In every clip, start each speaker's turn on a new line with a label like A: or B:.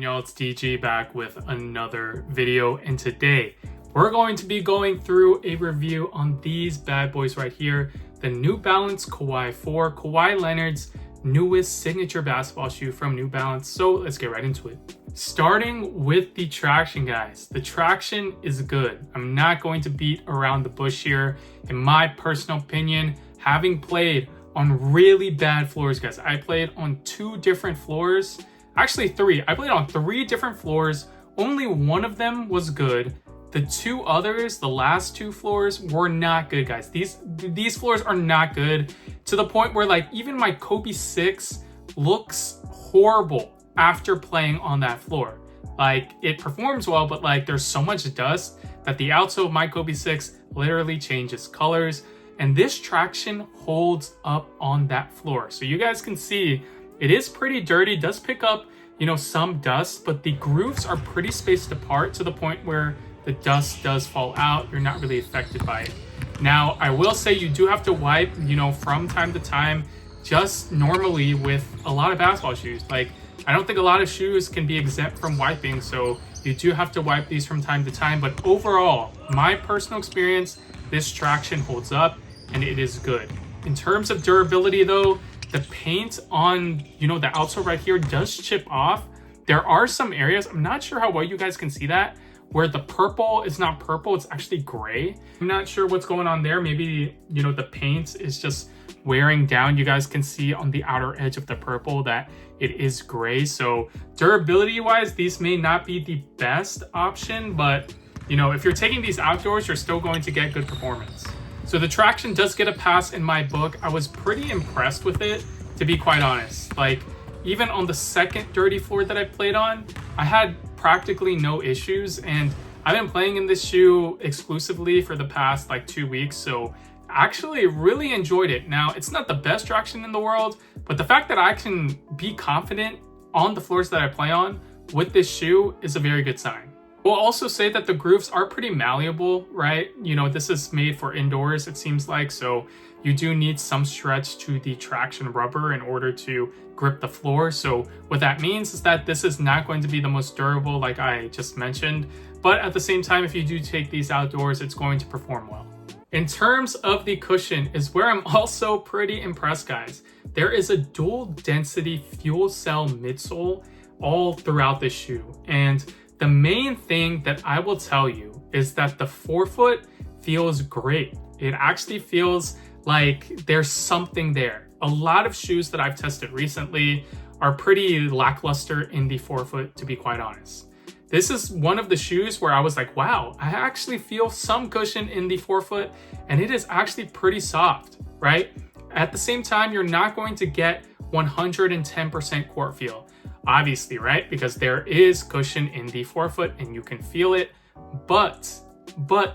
A: y'all? It's DG back with another video, and today we're going to be going through a review on these bad boys right here, the New Balance Kawhi 4, Kawhi Leonard's newest signature basketball shoe from New Balance. So let's get right into it. Starting with the traction, guys. The traction is good. I'm not going to beat around the bush here. In my personal opinion, having played on really bad floors, guys. I played on 2 different floors. Actually 3. I played on 3 different floors. Only one of them was good. The 2 others, the last 2 floors, were not good, guys. These floors are not good, to the point where like even my Kobe 6 looks horrible after playing on that floor. Like, it performs well, but like there's so much dust that the outsole of my Kobe 6 literally changes colors. And this traction holds up on that floor. So you guys can see it is pretty dirty, does pick up, you know, some dust, but the grooves are pretty spaced apart to the point where the dust does fall out. You're not really affected by it. Now, I will say you do have to wipe, you know, from time to time, just normally with a lot of basketball shoes. Like, I don't think a lot of shoes can be exempt from wiping, so you do have to wipe these from time to time. But overall, my personal experience, this traction holds up and it is good. In terms of durability though, the paint on, you know, the outsole right here does chip off. There are some areas, I'm not sure how well you guys can see that, where the purple is not purple, it's actually gray. I'm not sure what's going on there. Maybe, you know, the paint is just wearing down. You guys can see on the outer edge of the purple that it is gray. So durability wise, these may not be the best option, but you know, if you're taking these outdoors, you're still going to get good performance. So the traction does get a pass in my book. I was pretty impressed with it, to be quite honest. Like, even on the second dirty floor that I played on, I had practically no issues, and I've been playing in this shoe exclusively for the past like 2 weeks, so actually really enjoyed it. Now, it's not the best traction in the world, but the fact that I can be confident on the floors that I play on with this shoe is a very good sign. We'll also say that the grooves are pretty malleable, right? You know, this is made for indoors, it seems like, so you do need some stretch to the traction rubber in order to grip the floor. So what that means is that this is not going to be the most durable, like I just mentioned, but at the same time, if you do take these outdoors, it's going to perform well. In terms of the cushion is where I'm also pretty impressed, guys. There is a dual density fuel cell midsole all throughout the shoe, and the main thing that I will tell you is that the forefoot feels great. It actually feels like there's something there. A lot of shoes that I've tested recently are pretty lackluster in the forefoot, to be quite honest. This is one of the shoes where I was like, wow, I actually feel some cushion in the forefoot, and it is actually pretty soft, right? At the same time, you're not going to get 110% court feel. Obviously, right? Because there is cushion in the forefoot and you can feel it, but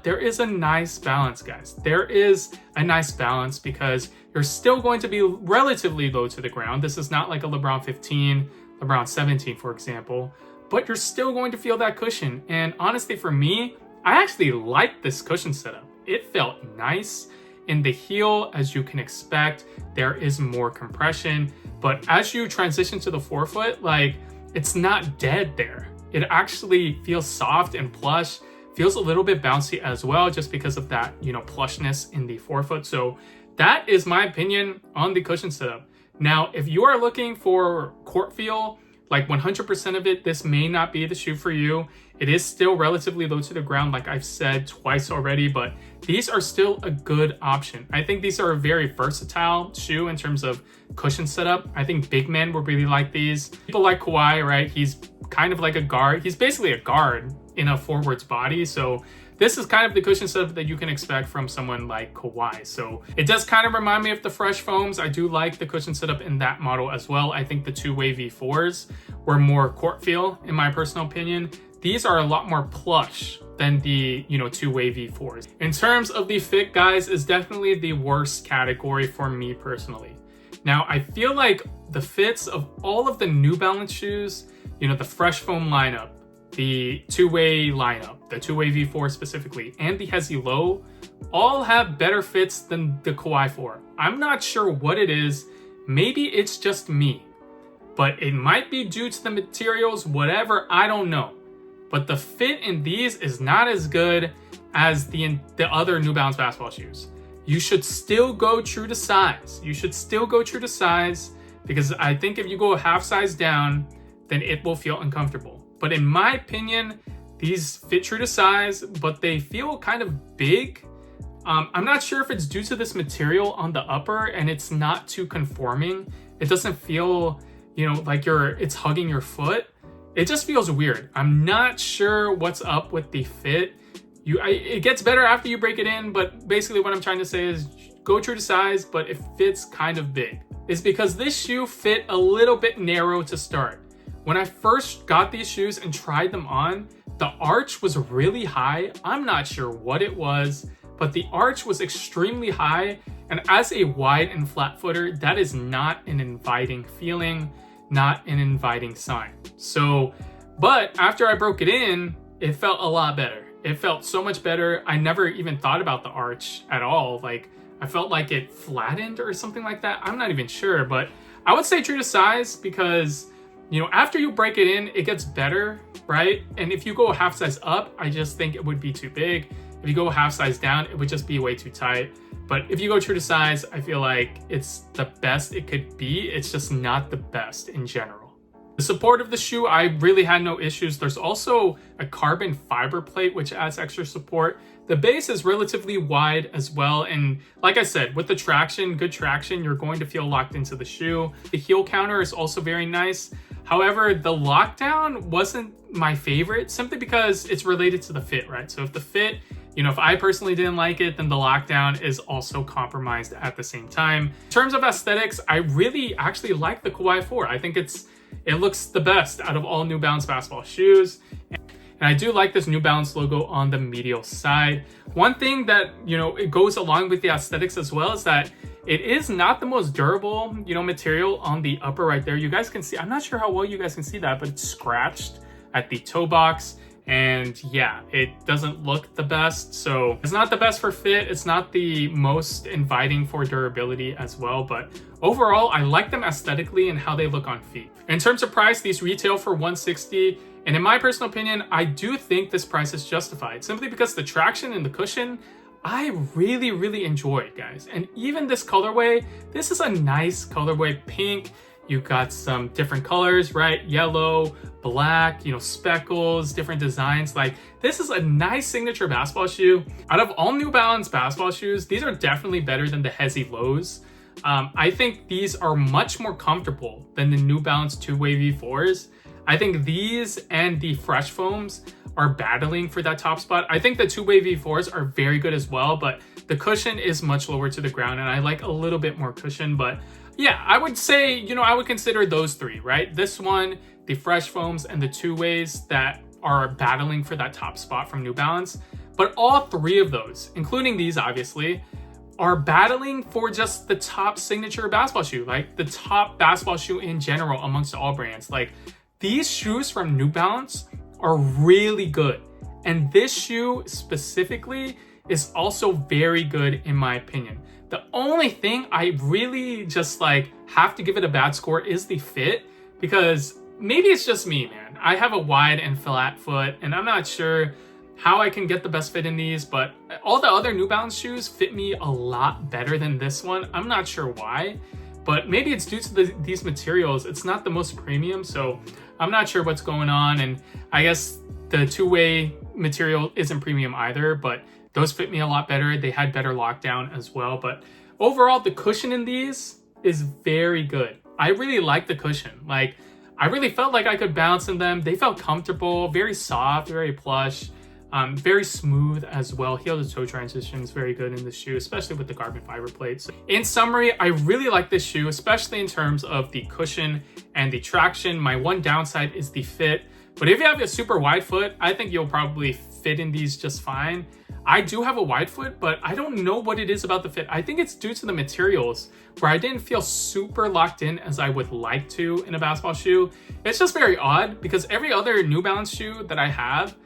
A: there is a nice balance, guys. There is a nice balance because you're still going to be relatively low to the ground. This is not like a LeBron 15, LeBron 17, for example, but you're still going to feel that cushion. And honestly, for me, I actually like this cushion setup. It felt nice. In the heel, as you can expect, there is more compression, but as you transition to the forefoot, like, it's not dead there. It actually feels soft and plush, feels a little bit bouncy as well, just because of that, you know, plushness in the forefoot. So that is my opinion on the cushion setup. Now, if you are looking for court feel, like 100% of it, this may not be the shoe for you. It is still relatively low to the ground, like I've said twice already, but these are still a good option. I think these are a very versatile shoe in terms of cushion setup. I think big men will really like these. People like Kawhi, right? He's kind of like a guard. He's basically a guard in a forward's body. So this is kind of the cushion setup that you can expect from someone like Kawhi. So it does kind of remind me of the Fresh Foams. I do like the cushion setup in that model as well. I think the two-way V4s were more court feel, in my personal opinion. These are a lot more plush than the, you know, two-way V4s. In terms of the fit, guys, is definitely the worst category for me personally. Now, I feel like the fits of all of the New Balance shoes, you know, the Fresh Foam lineup, the two-way lineup, the two-way V4 specifically, and the Hezi Low, all have better fits than the Kawhi 4. I'm not sure what it is. Maybe it's just me. but it might be due to the materials, whatever, I don't know. But the fit in these is not as good as the other New Balance basketball shoes. You should still go true to size. You should still go true to size, because I think if you go a half size down, then it will feel uncomfortable. But in my opinion, these fit true to size, but they feel kind of big. I'm not sure if it's due to this material on the upper and it's not too conforming. It doesn't feel, like it's hugging your foot. It just feels weird. I'm not sure what's up with the fit. It gets better after you break it in, but basically what I'm trying to say is go true to size, but it fits kind of big. It's because this shoe fit a little bit narrow to start. When I first got these shoes and tried them on, the arch was really high. I'm not sure what it was, but the arch was extremely high. And as a wide and flat footer, that is not an inviting feeling, not an inviting sign. But after I broke it in, it felt a lot better. It felt so much better. I never even thought about the arch at all. Like, I felt like it flattened or something like that. I'm not even sure, but I would say true to size because, after you break it in, it gets better, right? And if you go half size up, I just think it would be too big. If you go half size down, it would just be way too tight. But if you go true to size, I feel like it's the best it could be. It's just not the best in general. The support of the shoe, I really had no issues. There's also a carbon fiber plate, which adds extra support. The base is relatively wide as well. And like I said, with the traction, good traction, you're going to feel locked into the shoe. The heel counter is also very nice. However, the lockdown wasn't my favorite simply because it's related to the fit, right? So if the fit, if I personally didn't like it, then the lockdown is also compromised at the same time. In terms of aesthetics, I really actually like the Kawhi 4. I think it looks the best out of all New Balance basketball shoes. And I do like this New Balance logo on the medial side. One thing that, it goes along with the aesthetics as well is that it is not the most durable, material on the upper right there. You guys can see, I'm not sure how well you guys can see that, but it's scratched at the toe box. And yeah, it doesn't look the best. So it's not the best for fit. It's not the most inviting for durability as well. But overall, I like them aesthetically and how they look on feet. In terms of price, these retail for $160. And in my personal opinion, I do think this price is justified simply because the traction and the cushion, I really, really enjoyed, guys. And even this colorway, this is a nice colorway, pink. You got some different colors, right? Yellow, black, speckles, different designs. Like, this is a nice signature basketball shoe. Out of all New Balance basketball shoes, these are definitely better than the Hezi Lows. I think these are much more comfortable than the New Balance two-way V4s. I think these and the Fresh Foams are battling for that top spot. I think the two-way V4s are very good as well, but the cushion is much lower to the ground, and I like a little bit more cushion. But yeah, I would say, I would consider those three, right? This one, the Fresh Foams, and the two-ways that are battling for that top spot from New Balance. But all three of those, including these obviously, are battling for just the top signature basketball shoe, like the top basketball shoe in general amongst all brands. Like, these shoes from New Balance are really good. And this shoe specifically is also very good in my opinion. The only thing I really just have to give it a bad score is the fit, because maybe it's just me, man. I have a wide and flat foot and I'm not sure how I can get the best fit in these, but all the other New Balance shoes fit me a lot better than this one. I'm not sure why, but maybe it's due to these materials. It's not the most premium, so I'm not sure what's going on. And I guess the two-way material isn't premium either, but those fit me a lot better. They had better lockdown as well. But overall, the cushion in these is very good. I really like the cushion. I really felt like I could bounce in them. They felt comfortable, very soft, very plush, very smooth as well. Heel to toe transition is very good in this shoe, especially with the carbon fiber plates. In summary, I really like this shoe, especially in terms of the cushion and the traction. My one downside is the fit, but if you have a super wide foot, I think you'll probably fit in these just fine. I do have a wide foot, but I don't know what it is about the fit. I think it's due to the materials, where I didn't feel super locked in as I would like to in a basketball shoe. It's just very odd because every other New Balance shoe that I have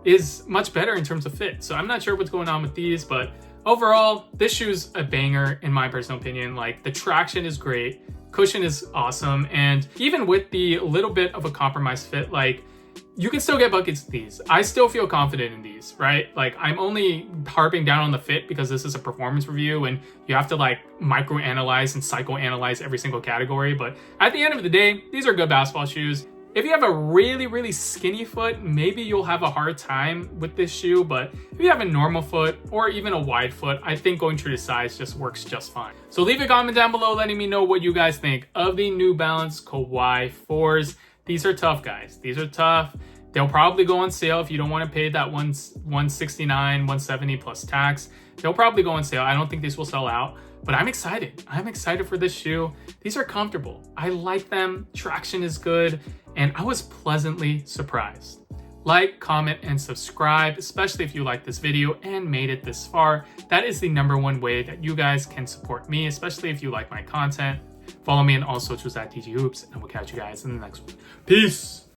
A: is much better in terms of fit. So I'm not sure what's going on with these, but overall, this shoe's a banger in my personal opinion. The traction is great, Cushion is awesome. And even with the little bit of a compromised fit, like, you can still get buckets of these. I still feel confident in these, right? Like, I'm only harping down on the fit because this is a performance review and you have to like microanalyze and psychoanalyze every single category. But at the end of the day, these are good basketball shoes. If you have a really skinny foot, maybe you'll have a hard time with this shoe. But if you have a normal foot or even a wide foot, I think going through the size just works just fine. So leave a comment down below letting me know what you guys think of the New Balance Kawhi 4s. These are tough, guys. These are tough. They'll probably go on sale if you don't want to pay that $169, $170 plus tax. They'll probably go on sale. I don't think these will sell out, but I'm excited. I'm excited for this shoe. These are comfortable. I like them. Traction is good, and I was pleasantly surprised. Like, comment, and subscribe, especially if you like this video and made it this far. That is the #1 way that you guys can support me, especially if you like my content. Follow me on all socials at TGHoops, and we'll catch you guys in the next one. Peace!